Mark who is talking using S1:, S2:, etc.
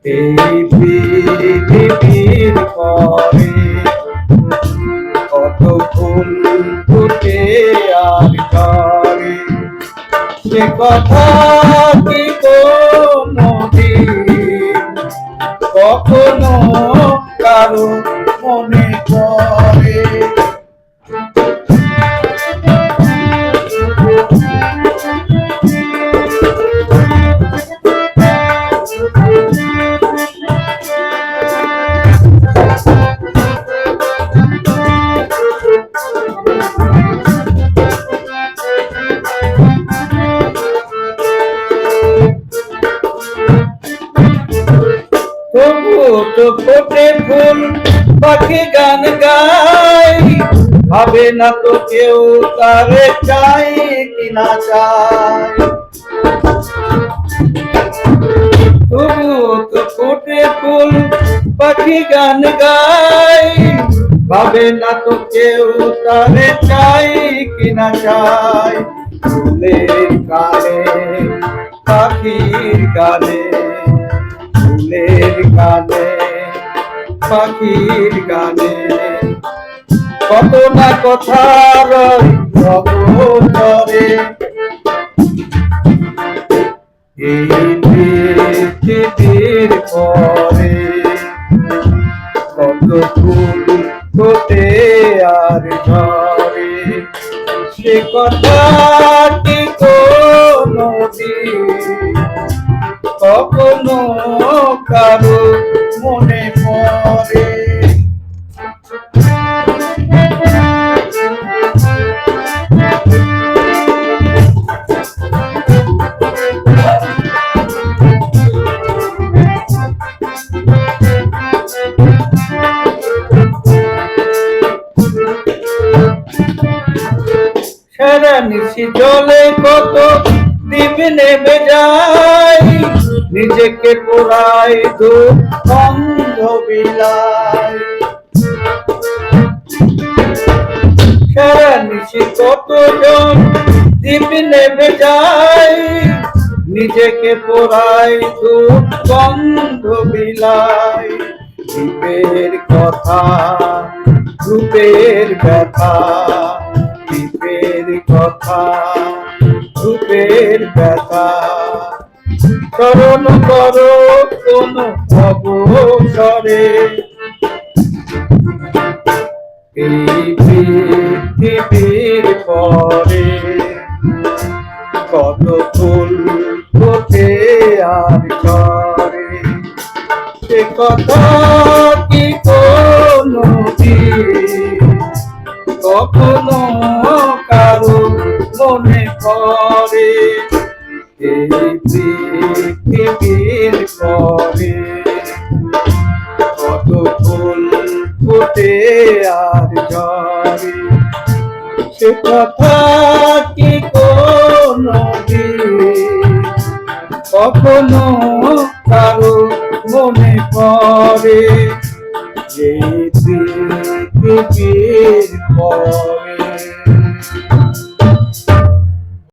S1: এই পৃথিবীর পরে কত ফুল ফুটে আর ঝরে, সে কথা কি কোনদিন কখনো কারো মনে পড়ে। তবুও তো ফোটে ফুল, পাখি গান গায়, ভাবে না তো কেউ তারে চাই কিনা চায়। তবুও তো ফোটে ফুল, পাখি গান গায়, ভাবে না তো কেউ তারে চাই কিনা চায়। ফুলের গানে পাখির গানে, ফুলের গানে পাখির গানে, কত না কথা রবে। এই পৃথিবীর পরে কত ফুল ফোটে আর ঝরে, সে কথা কি কোনদিন কখনো কারো মনে পড়ে। সারা নিশি জলে কত দ্বীপ নেমে যায়, নিজেকে পোড়াই দুঃখ বিলায়। সারা নিশি কতজন দ্বীপ নেমে যায়, নিজেকে পোড়াই দুঃখ বিলায়। দ্বীপের কথা রূপের ব্যথা, দ্বীপের কথা রূপের ব্যথা, স্মরণ করো কোন অবসরে। এই পৃথিবীর পরে কত ফুল ফোটে আর ঝরে, সে কথা কি কোনদিন কখনো কারো মনে পড়ে। এই পৃথিবীর পরে কত ফুল ফোটে আর ঝরে, সে কথা কি কোনদিন কখনো কারো মনে পড়ে। এই পৃথিবীর পরে